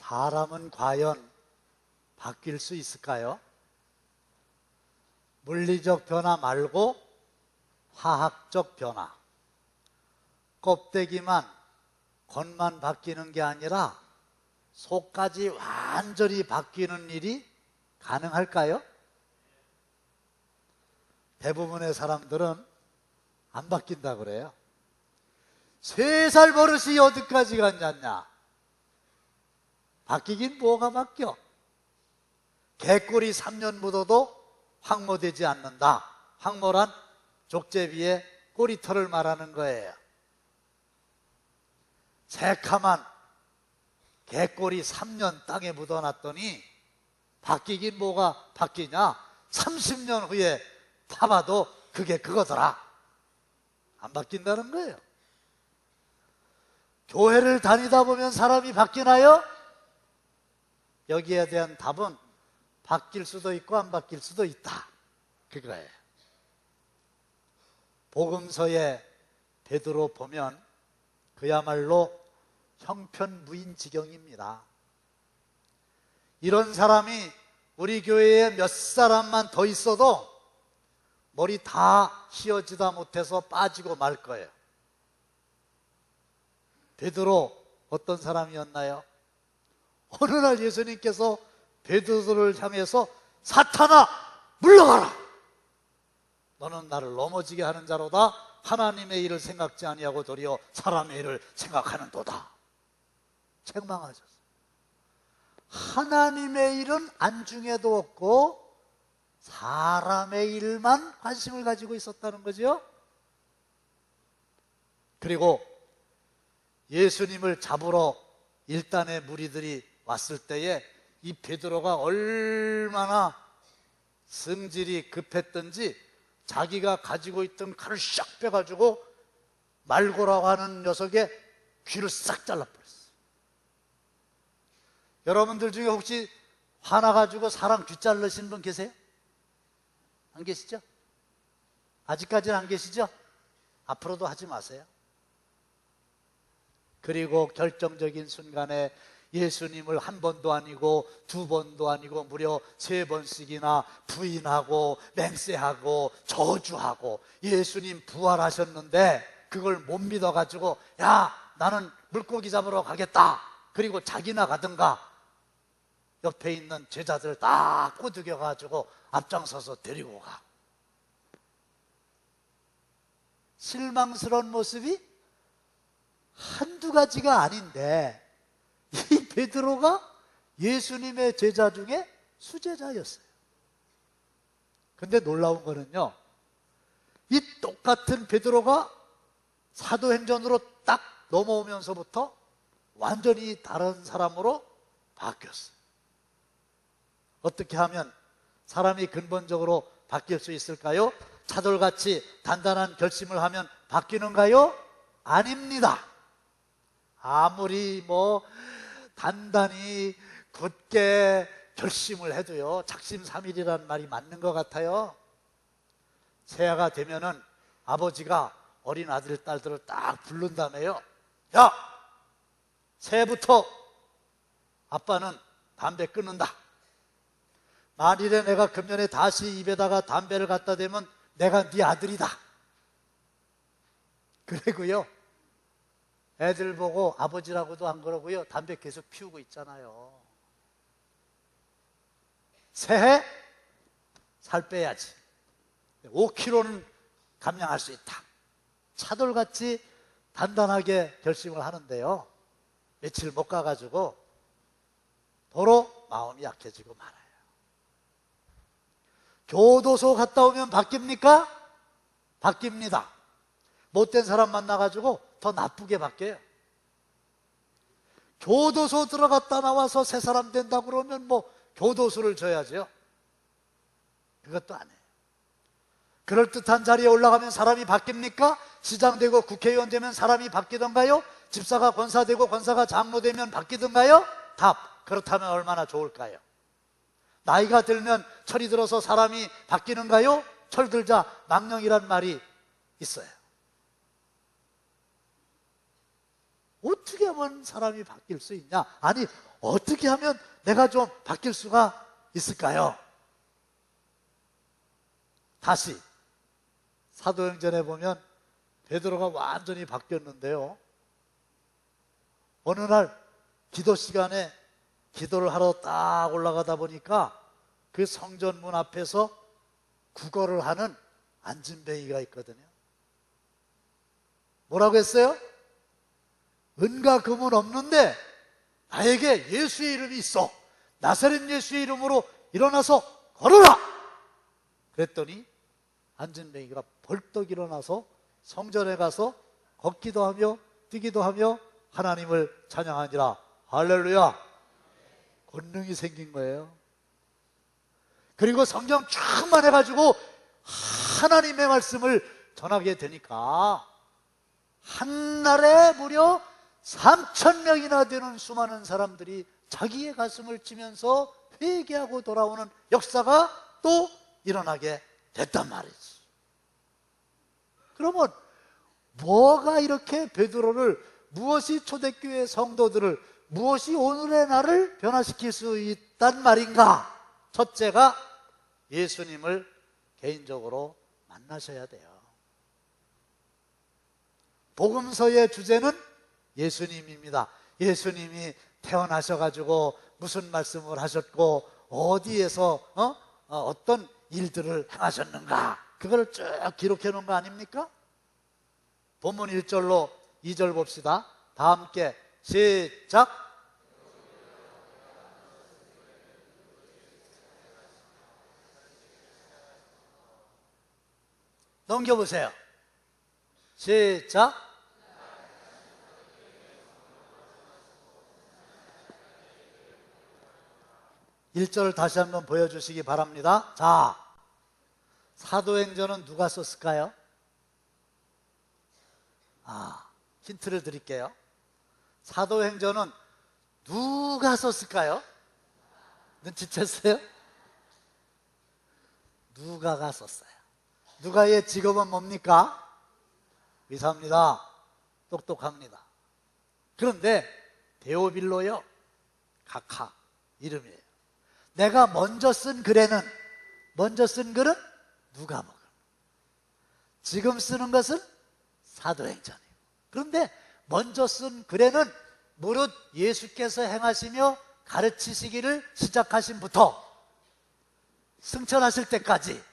사람은 과연 바뀔 수 있을까요? 물리적 변화 말고 화학적 변화. 껍데기만, 겉만 바뀌는 게 아니라 속까지 완전히 바뀌는 일이 가능할까요? 대부분의 사람들은 안 바뀐다 그래요. 3살 버릇이 어디까지 갔냐? 바뀌긴 뭐가 바뀌어? 개꼬리 3년 묻어도 황모되지 않는다. 황모란 족제비의 꼬리털을 말하는 거예요. 새카만 개꼬리 3년 땅에 묻어놨더니 바뀌긴 뭐가 바뀌냐? 30년 후에 타봐도 그게 그거더라. 안 바뀐다는 거예요. 교회를 다니다 보면 사람이 바뀌나요? 여기에 대한 답은 바뀔 수도 있고 안 바뀔 수도 있다. 그거예요. 복음서에 베드로 보면 그야말로 형편무인지경입니다. 이런 사람이 우리 교회에 몇 사람만 더 있어도 머리 다 휘어지다 못해서 빠지고 말 거예요. 베드로 어떤 사람이었나요? 어느 날 예수님께서 베드로를 향해서 사탄아 물러가라! 너는 나를 넘어지게 하는 자로다. 하나님의 일을 생각지 아니하고 도리어 사람의 일을 생각하는도다. 책망하셨어요. 하나님의 일은 안중에도 없고 사람의 일만 관심을 가지고 있었다는 거죠. 그리고 예수님을 잡으러 일단의 무리들이 왔을 때에 이 베드로가 얼마나 성질이 급했던지 자기가 가지고 있던 칼을 샥 빼가지고 말고라고 하는 녀석의 귀를 싹 잘라버렸어요. 여러분들 중에 혹시 화나가지고 사람 귀 자르신 분 계세요? 안 계시죠? 아직까지는 안 계시죠? 앞으로도 하지 마세요. 그리고 결정적인 순간에 예수님을 한 번도 아니고 두 번도 아니고 무려 3번씩이나 부인하고 맹세하고 저주하고 예수님 부활하셨는데 그걸 못 믿어가지고 야 나는 물고기 잡으러 가겠다. 그리고 자기나 가든가 옆에 있는 제자들 딱 꼬드겨가지고 앞장서서 데리고 가. 실망스러운 모습이 한두 가지가 아닌데 이 베드로가 예수님의 제자 중에 수제자였어요. 근데 놀라운 거는요, 이 똑같은 베드로가 사도행전으로 딱 넘어오면서부터 완전히 다른 사람으로 바뀌었어요. 어떻게 하면 사람이 근본적으로 바뀔 수 있을까요? 차돌같이 단단한 결심을 하면 바뀌는가요? 아닙니다. 아무리 단단히 굳게 결심을 해도요, 작심삼일이라는 말이 맞는 것 같아요. 새해가 되면은 아버지가 어린 아들, 딸들을 딱 부른 다음에요, 야! 새해부터 아빠는 담배 끊는다. 만일에 내가 금년에 다시 입에다가 담배를 갖다 대면 내가 네 아들이다. 그리고요, 애들 보고 아버지라고도 안 그러고요, 담배 계속 피우고 있잖아요. 새해 살 빼야지. 5kg는 감량할 수 있다. 차돌같이 단단하게 결심을 하는데요, 며칠 못 가가지고 도로 마음이 약해지고 말아요. 교도소 갔다 오면 바뀝니까? 바뀝니다. 못된 사람 만나가지고 더 나쁘게 바뀌어요. 교도소 들어갔다 나와서 새 사람 된다고 그러면 교도소를 줘야죠. 그것도 안 해요. 그럴듯한 자리에 올라가면 사람이 바뀝니까? 시장 되고 국회의원 되면 사람이 바뀌던가요? 집사가 권사 되고 권사가 장로 되면 바뀌던가요? 답, 그렇다면 얼마나 좋을까요? 나이가 들면 철이 들어서 사람이 바뀌는가요? 철 들자 망령이란 말이 있어요. 어떻게 하면 사람이 바뀔 수 있냐? 아니, 어떻게 하면 내가 좀 바뀔 수가 있을까요? 다시 사도행전에 보면 베드로가 완전히 바뀌었는데요, 어느 날 기도 시간에 기도를 하러 딱 올라가다 보니까 그 성전문 앞에서 구걸을 하는 안진뱅이가 있거든요. 뭐라고 했어요? 은과 금은 없는데 나에게 예수의 이름이 있어. 나사렛 예수의 이름으로 일어나서 걸어라! 그랬더니 안진뱅이가 벌떡 일어나서 성전에 가서 걷기도 하며 뛰기도 하며 하나님을 찬양하니라. 할렐루야! 권능이 생긴 거예요. 그리고 성경 충만해가지고 하나님의 말씀을 전하게 되니까 한날에 무려 3,000명이나 되는 수많은 사람들이 자기의 가슴을 치면서 회개하고 돌아오는 역사가 또 일어나게 됐단 말이지. 그러면 뭐가 이렇게 베드로를, 무엇이 초대교회 성도들을, 무엇이 오늘의 나를 변화시킬 수 있단 말인가? 첫째가 예수님을 개인적으로 만나셔야 돼요. 복음서의 주제는 예수님입니다. 예수님이 태어나셔가지고 무슨 말씀을 하셨고 어디에서 어떤 일들을 행하셨는가, 그걸 쭉 기록해 놓은 거 아닙니까? 본문 1절로 2절 봅시다. 다 함께 시작. 넘겨보세요. 시작. 1절을 다시 한번 보여주시기 바랍니다. 자, 사도행전은 누가 썼을까요? 힌트를 드릴게요. 사도행전은 누가 썼을까요? 눈치챘어요? 누가가 썼어요. 누가의 직업은 뭡니까? 의사입니다. 똑똑합니다. 그런데 데오빌로요, 각하 이름이에요. 내가 먼저 쓴 글은 누가복음. 지금 쓰는 것은 사도행전이에요. 그런데 먼저 쓴 글에는 무릇 예수께서 행하시며 가르치시기를 시작하신부터 승천하실 때까지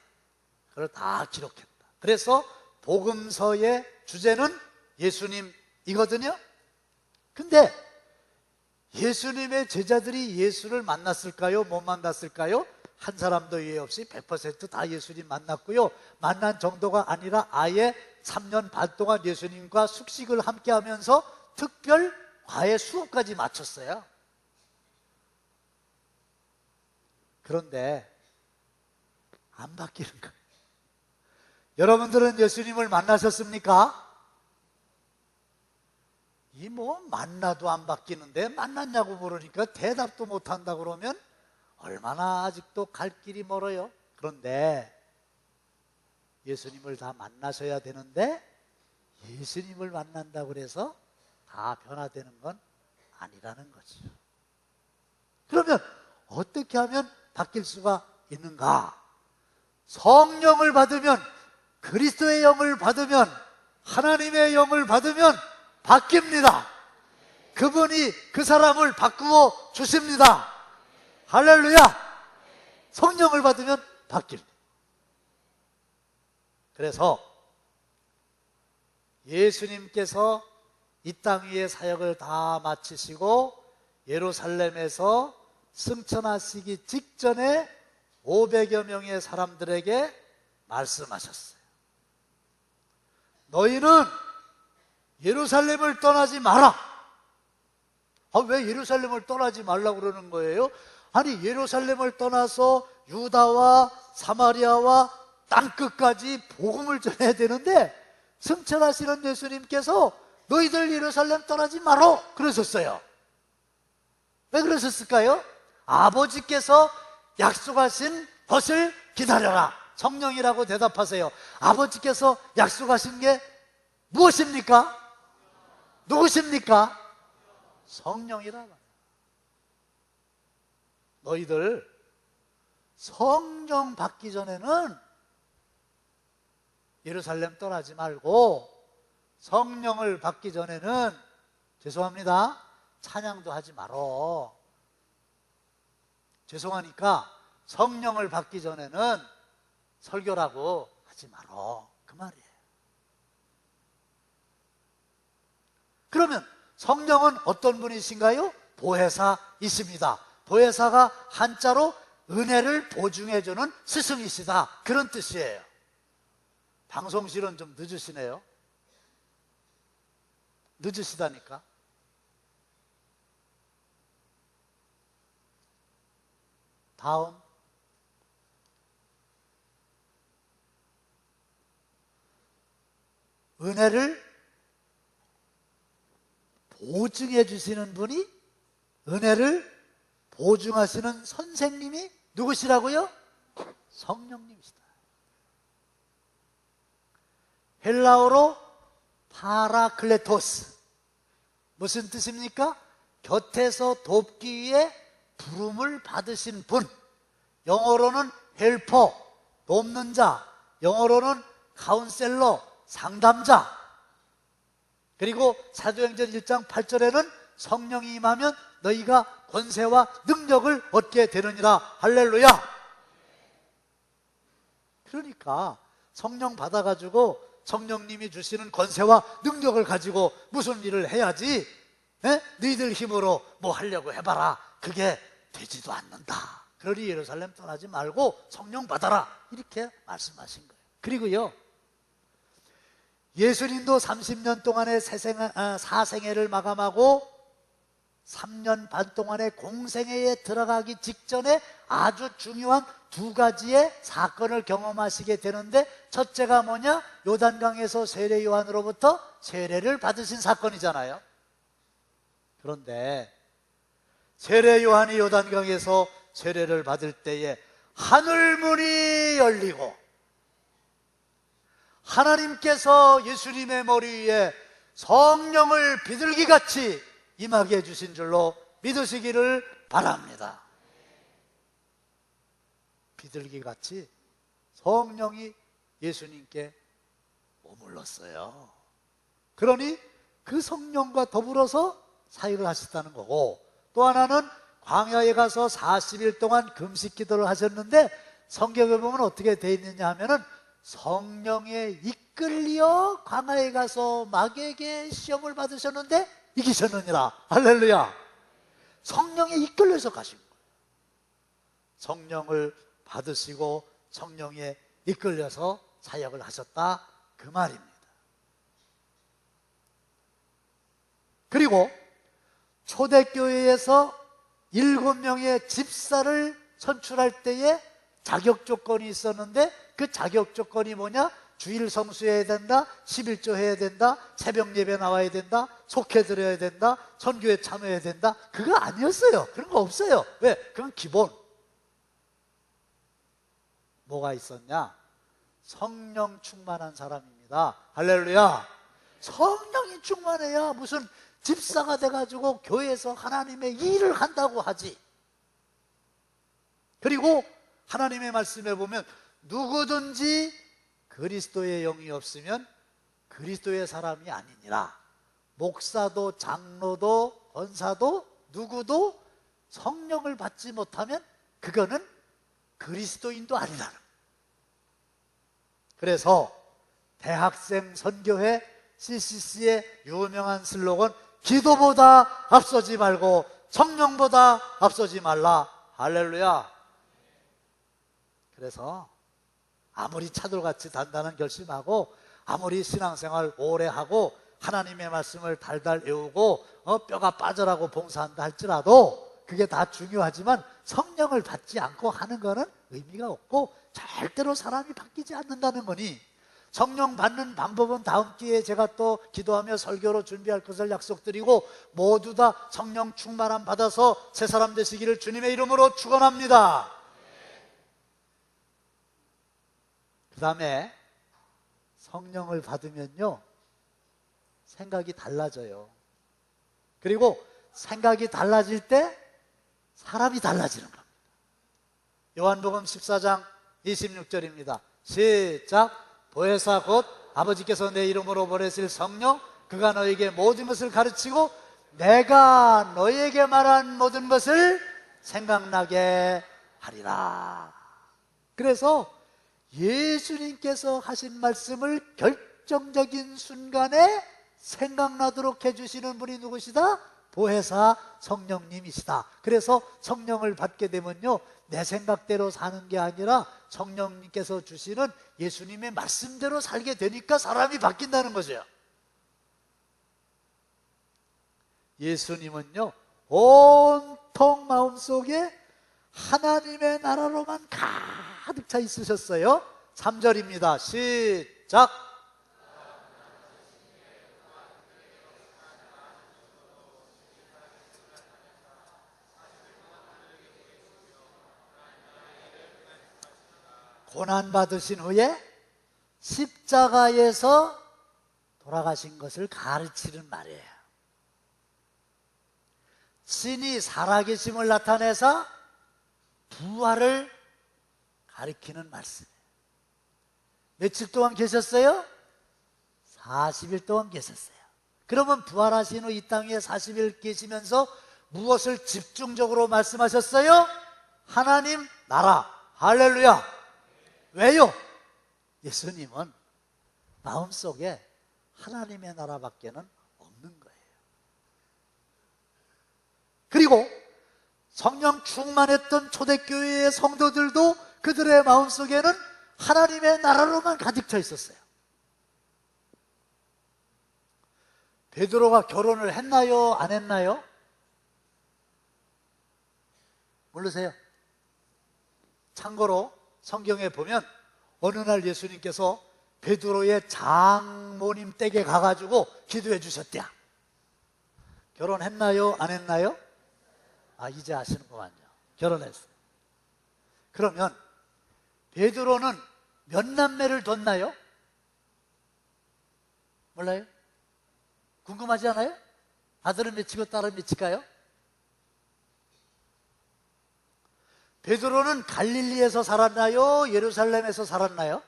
그걸 다 기록했다. 그래서 복음서의 주제는 예수님이거든요. 근데 예수님의 제자들이 예수를 만났을까요? 못 만났을까요? 한 사람도 예외 없이 100% 예수님 만났고요. 만난 정도가 아니라 아예 3년 반 동안 예수님과 숙식을 함께 하면서 특별 과외 수업까지 마쳤어요. 그런데 안 바뀌는 거예요. 여러분들은 예수님을 만나셨습니까? 만나도 안 바뀌는데 만났냐고 물으니까 대답도 못한다 그러면 얼마나 아직도 갈 길이 멀어요. 그런데 예수님을 다 만나셔야 되는데 예수님을 만난다고 그래서 다 변화되는 건 아니라는 거죠. 그러면 어떻게 하면 바뀔 수가 있는가? 성령을 받으면, 그리스도의 영을 받으면, 하나님의 영을 받으면 바뀝니다. 그분이 그 사람을 바꾸어 주십니다. 할렐루야! 성령을 받으면 바뀝니다. 그래서 예수님께서 이 땅 위의 사역을 다 마치시고 예루살렘에서 승천하시기 직전에 500여 명의 사람들에게 말씀하셨어요. 너희는 예루살렘을 떠나지 마라. 왜 예루살렘을 떠나지 말라고 그러는 거예요? 아니, 예루살렘을 떠나서 유다와 사마리아와 땅끝까지 복음을 전해야 되는데 승천하시는 예수님께서 너희들 예루살렘 떠나지 마라 그러셨어요. 왜 그러셨을까요? 아버지께서 약속하신 것을 기다려라. 성령이라고 대답하세요. 아버지께서 약속하신 게 무엇입니까? 누구십니까? 성령이라 말이야. 너희들 성령 받기 전에는 예루살렘 떠나지 말고 성령을 받기 전에는 죄송합니다. 찬양도 하지 말어. 죄송하니까 성령을 받기 전에는 설교라고 하지 말어. 그 말이에요. 그러면 성령은 어떤 분이신가요? 보혜사이십니다. 보혜사가 한자로 은혜를 보증해주는 스승이시다, 그런 뜻이에요. 방송실은 좀 늦으시네요. 늦으시다니까. 다음. 은혜를 보증해 주시는 분이, 은혜를 보증하시는 선생님이 누구시라고요? 성령님이시다. 헬라어로 파라클레토스, 무슨 뜻입니까? 곁에서 돕기 위해 부름을 받으신 분. 영어로는 헬퍼, 돕는 자. 영어로는 카운셀러, 상담자. 그리고 사도행전 1장 8절에는 성령이 임하면 너희가 권세와 능력을 얻게 되느니라. 할렐루야. 그러니까 성령 받아가지고 성령님이 주시는 권세와 능력을 가지고 무슨 일을 해야지, 너희들 힘으로 뭐 하려고 해봐라, 그게 되지도 않는다. 그러니 예루살렘 떠나지 말고 성령 받아라, 이렇게 말씀하신 거예요. 그리고요, 예수님도 30년 동안의 사생애를 마감하고 3년 반 동안의 공생애에 들어가기 직전에 아주 중요한 두 가지의 사건을 경험하시게 되는데, 첫째가 뭐냐? 요단강에서 세례 요한으로부터 세례를 받으신 사건이잖아요. 그런데 세례 요한이 요단강에서 세례를 받을 때에 하늘문이 열리고 하나님께서 예수님의 머리 위에 성령을 비둘기같이 임하게 해주신 줄로 믿으시기를 바랍니다. 비둘기같이 성령이 예수님께 머물렀어요. 그러니 그 성령과 더불어서 사역을 하셨다는 거고, 또 하나는 광야에 가서 40일 동안 금식 기도를 하셨는데, 성경에 보면 어떻게 되어 있느냐 하면은 성령에 이끌려 광야에 가서 마귀에게 시험을 받으셨는데 이기셨느니라. 할렐루야. 성령에 이끌려서 가신 거예요. 성령을 받으시고 성령에 이끌려서 사역을 하셨다, 그 말입니다. 그리고 초대교회에서 7명의 집사를 선출할 때에 자격 조건이 있었는데, 그 자격 조건이 뭐냐? 주일 성수해야 된다, 11조 해야 된다, 새벽 예배 나와야 된다, 속회 드려야 된다, 선교에 참여해야 된다. 그거 아니었어요. 그런 거 없어요. 왜? 그건 기본. 뭐가 있었냐? 성령 충만한 사람입니다. 할렐루야. 성령이 충만해야 무슨 집사가 돼가지고 교회에서 하나님의 일을 한다고 하지. 그리고 하나님의 말씀에 보면 누구든지 그리스도의 영이 없으면 그리스도의 사람이 아니니라. 목사도 장로도 권사도 누구도 성령을 받지 못하면 그거는 그리스도인도 아니라는. 그래서 대학생 선교회 CCC의 유명한 슬로건, 기도보다 앞서지 말고 성령보다 앞서지 말라. 할렐루야. 그래서 아무리 차돌같이 단단한 결심하고 아무리 신앙생활 오래 하고 하나님의 말씀을 달달 외우고 뼈가 빠져라고 봉사한다 할지라도 그게 다 중요하지만 성령을 받지 않고 하는 거는 의미가 없고 절대로 사람이 바뀌지 않는다는 거니, 성령 받는 방법은 다음 기회에 제가 또 기도하며 설교로 준비할 것을 약속드리고, 모두 다 성령 충만함 받아서 새 사람 되시기를 주님의 이름으로 축원합니다. 그 다음에 성령을 받으면요, 생각이 달라져요. 그리고 생각이 달라질 때 사람이 달라지는 겁니다. 요한복음 14장 26절입니다. 시작. 보혜사 곧 아버지께서 내 이름으로 보내실 성령, 그가 너에게 모든 것을 가르치고 내가 너에게 말한 모든 것을 생각나게 하리라. 그래서 예수님께서 하신 말씀을 결정적인 순간에 생각나도록 해주시는 분이 누구시다? 보혜사 성령님이시다. 그래서 성령을 받게 되면요, 내 생각대로 사는 게 아니라 성령님께서 주시는 예수님의 말씀대로 살게 되니까 사람이 바뀐다는 거죠. 예수님은요, 온통 마음속에 하나님의 나라로만 가득 차 있으셨어요. 3절입니다. 시작. 고난받으신 후에 십자가에서 돌아가신 것을 가르치는 말이에요. 신이 살아계심을 나타내서 부활을 가리키는 말씀이에요. 며칠 동안 계셨어요? 40일 동안 계셨어요. 그러면 부활하신 후 이 땅에 40일 계시면서 무엇을 집중적으로 말씀하셨어요? 하나님 나라. 할렐루야. 왜요? 예수님은 마음속에 하나님의 나라밖에는 없는 거예요. 그리고 성령 충만했던 초대교회의 성도들도 그들의 마음속에는 하나님의 나라로만 가득 차 있었어요. 베드로가 결혼을 했나요? 안 했나요? 모르세요? 참고로 성경에 보면 어느 날 예수님께서 베드로의 장모님 댁에 가가지고 기도해 주셨대요. 결혼했나요? 안 했나요? 아, 이제 아시는구만요. 결혼했어요. 그러면 베드로는 몇 남매를 뒀나요? 몰라요? 궁금하지 않아요? 아들은 몇이고 딸은 몇일까요? 베드로는 갈릴리에서 살았나요? 예루살렘에서 살았나요?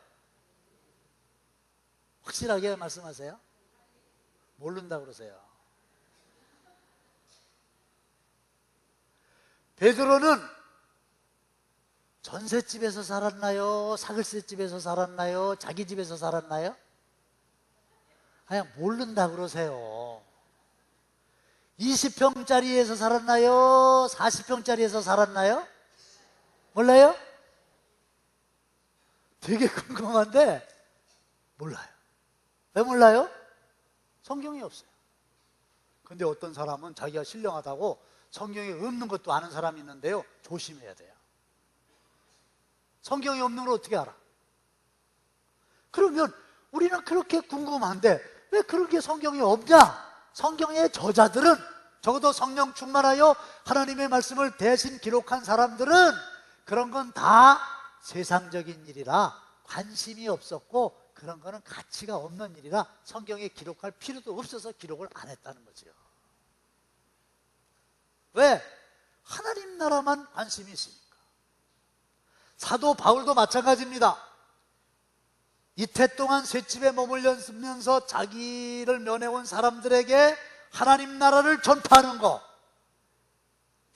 확실하게 말씀하세요. 모른다고 그러세요. 베드로는 전셋집에서 살았나요? 사글세집에서 살았나요? 자기 집에서 살았나요? 그냥 모른다고 그러세요. 20평짜리에서 살았나요? 40평짜리에서 살았나요? 몰라요? 되게 궁금한데 몰라요. 왜 몰라요? 성경이 없어요. 근데 어떤 사람은 자기가 신령하다고 성경에 없는 것도 아는 사람이 있는데요, 조심해야 돼요. 성경이 없는 걸 어떻게 알아? 그러면 우리는 그렇게 궁금한데 왜 그렇게 성경이 없냐? 성경의 저자들은, 적어도 성령 충만하여 하나님의 말씀을 대신 기록한 사람들은 그런 건 다 세상적인 일이라 관심이 없었고, 그런 거는 가치가 없는 일이라 성경에 기록할 필요도 없어서 기록을 안 했다는 거죠. 왜? 하나님 나라만 관심이 있으니까. 사도 바울도 마찬가지입니다. 이태 동안 셋집에 머물면서 자기를 면해온 사람들에게 하나님 나라를 전파하는 것,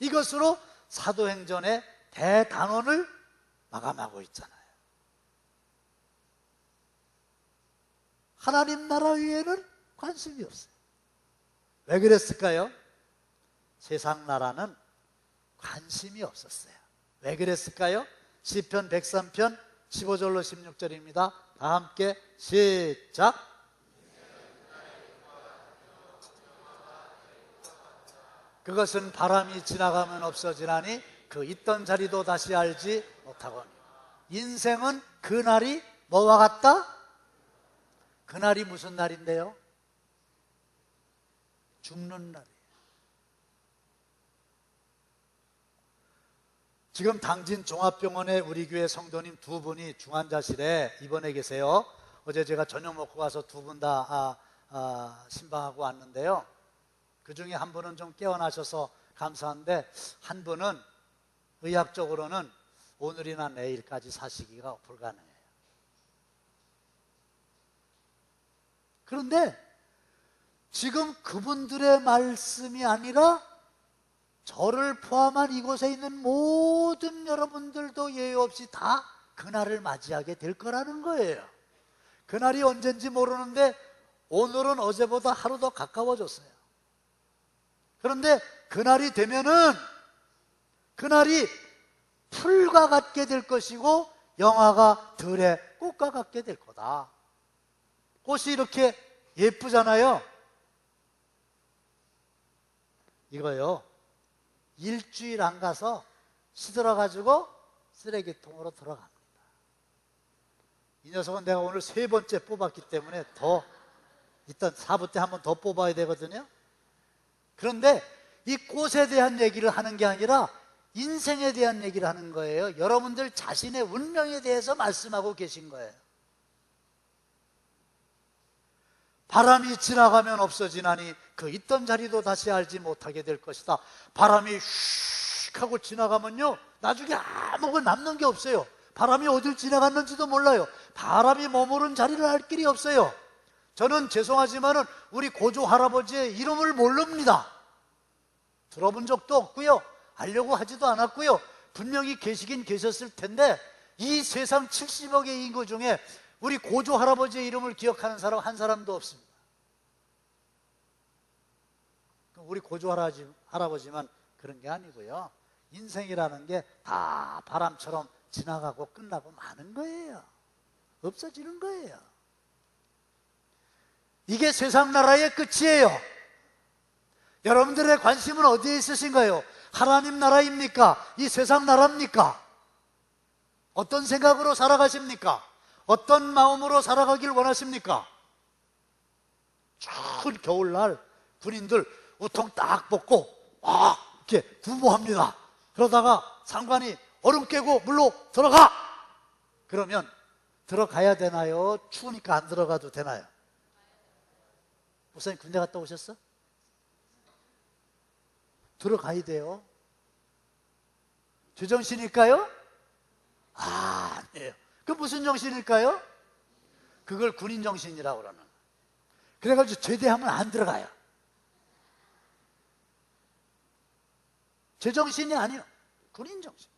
이것으로 사도행전의 대단원을 마감하고 있잖아요. 하나님 나라 위에는 관심이 없어요. 왜 그랬을까요? 세상 나라는 관심이 없었어요. 왜 그랬을까요? 시편 103편 15절로 16절입니다. 다 함께 시작. 그것은 바람이 지나가면 없어지나니 그 있던 자리도 다시 알지 못하거니. 인생은 그날이 뭐와 같다? 그날이 무슨 날인데요? 죽는 날이에요. 지금 당진 종합병원에 우리 교회 성도님 두 분이 중환자실에 입원해 계세요. 어제 제가 저녁 먹고 가서 두 분 다 신방하고 왔는데요. 그 중에 한 분은 좀 깨어나셔서 감사한데, 한 분은 의학적으로는 오늘이나 내일까지 사시기가 불가능해요. 그런데 지금 그분들의 말씀이 아니라 저를 포함한 이곳에 있는 모든 여러분들도 예외 없이 다 그날을 맞이하게 될 거라는 거예요. 그날이 언젠지 모르는데 오늘은 어제보다 하루 더 가까워졌어요. 그런데 그날이 되면은 그날이 풀과 같게 될 것이고 영화가 들의 꽃과 같게 될 거다. 꽃이 이렇게 예쁘잖아요. 이거요, 일주일 안 가서 시들어가지고 쓰레기통으로 들어갑니다. 이 녀석은 내가 오늘 3번째 뽑았기 때문에 더 일단 4부 때 한 번 더 뽑아야 되거든요. 그런데 이 꽃에 대한 얘기를 하는 게 아니라 인생에 대한 얘기를 하는 거예요. 여러분들 자신의 운명에 대해서 말씀하고 계신 거예요. 바람이 지나가면 없어지나니 그 있던 자리도 다시 알지 못하게 될 것이다. 바람이 슉 하고 지나가면요, 나중에 아무것도 남는 게 없어요. 바람이 어딜 지나갔는지도 몰라요. 바람이 머무른 자리를 알 길이 없어요. 저는 죄송하지만은 우리 고조 할아버지의 이름을 모릅니다. 들어본 적도 없고요, 알려고 하지도 않았고요. 분명히 계시긴 계셨을 텐데 이 세상 70억의 인구 중에 우리 고조 할아버지의 이름을 기억하는 사람 한 사람도 없습니다. 우리 고조 할아버지만 그런 게 아니고요, 인생이라는 게 다 바람처럼 지나가고 끝나고 마는 거예요. 없어지는 거예요. 이게 세상 나라의 끝이에요. 여러분들의 관심은 어디에 있으신가요? 하나님 나라입니까? 이 세상 나라입니까? 어떤 생각으로 살아가십니까? 어떤 마음으로 살아가길 원하십니까? 추운 겨울날 군인들 우통 딱 벗고 막 이렇게 구모합니다. 그러다가 상관이 얼음 깨고 물로 들어가! 그러면 들어가야 되나요? 추우니까 안 들어가도 되나요? 목사님 군대 갔다 오셨어? 들어가야 돼요. 제정신일까요? 아니에요. 그 무슨 정신일까요? 그걸 군인 정신이라고 그러는. 그래가지고 제대하면 안 들어가요. 제정신이 아니에요. 군인 정신.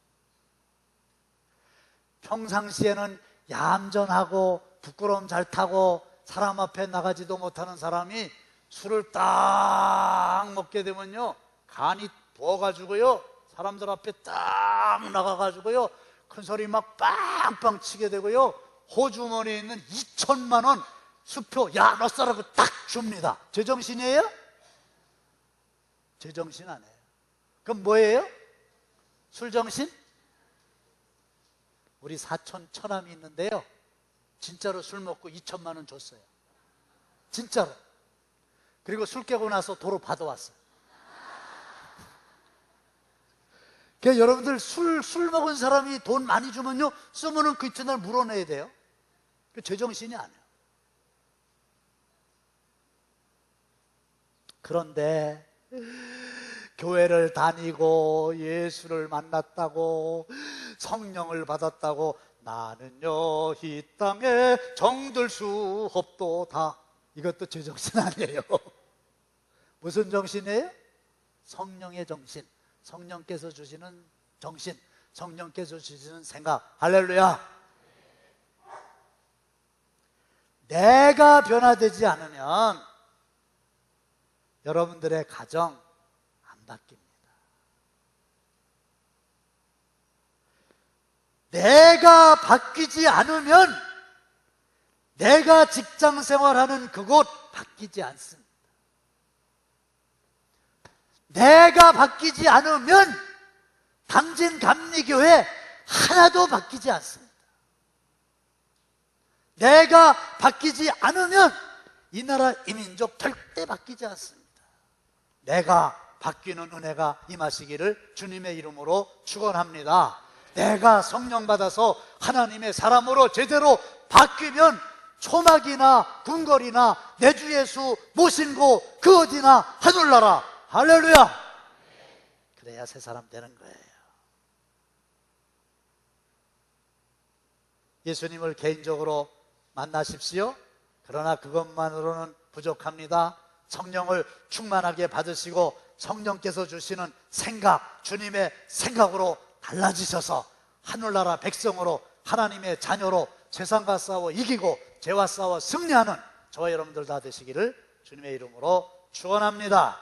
평상시에는 얌전하고 부끄러움 잘 타고 사람 앞에 나가지도 못하는 사람이 술을 딱 먹게 되면요, 간이 부어가지고요, 사람들 앞에 딱 나가가지고요, 큰 소리 막 빵빵 치게 되고요, 호주머니에 있는 2천만 원 수표, 야, 너 써라고 딱 줍니다. 제정신이에요? 제정신 아니에요. 그럼 뭐예요? 술정신? 우리 사촌 처남이 있는데요, 진짜로 술 먹고 2천만 원 줬어요. 진짜로. 그리고 술 깨고 나서 도로 받아왔어요. 그러니까 여러분들 술 먹은 사람이 돈 많이 주면요, 쓰면은 그 이튿날 물어내야 돼요. 제정신이 아니에요. 그런데 교회를 다니고 예수를 만났다고 성령을 받았다고 나는요 이 땅에 정들 수 없도다. 이것도 제정신 아니에요. 무슨 정신이에요? 성령의 정신. 성령께서 주시는 정신, 성령께서 주시는 생각. 할렐루야. 내가 변화되지 않으면 여러분들의 가정 안 바뀝니다. 내가 바뀌지 않으면 내가 직장 생활하는 그곳 바뀌지 않습니다. 내가 바뀌지 않으면 당진 감리교회 하나도 바뀌지 않습니다. 내가 바뀌지 않으면 이 나라 이 민족 절대 바뀌지 않습니다. 내가 바뀌는 은혜가 임하시기를 주님의 이름으로 축원합니다. 내가 성령 받아서 하나님의 사람으로 제대로 바뀌면 초막이나 궁궐이나 내 주 예수 모신고 그 어디나 하늘나라. 할렐루야. 그래야 새 사람 되는 거예요. 예수님을 개인적으로 만나십시오. 그러나 그것만으로는 부족합니다. 성령을 충만하게 받으시고 성령께서 주시는 생각, 주님의 생각으로 달라지셔서 하늘나라 백성으로, 하나님의 자녀로 세상과 싸워 이기고 죄와 싸워 승리하는 저와 여러분들 다 되시기를 주님의 이름으로 축원합니다.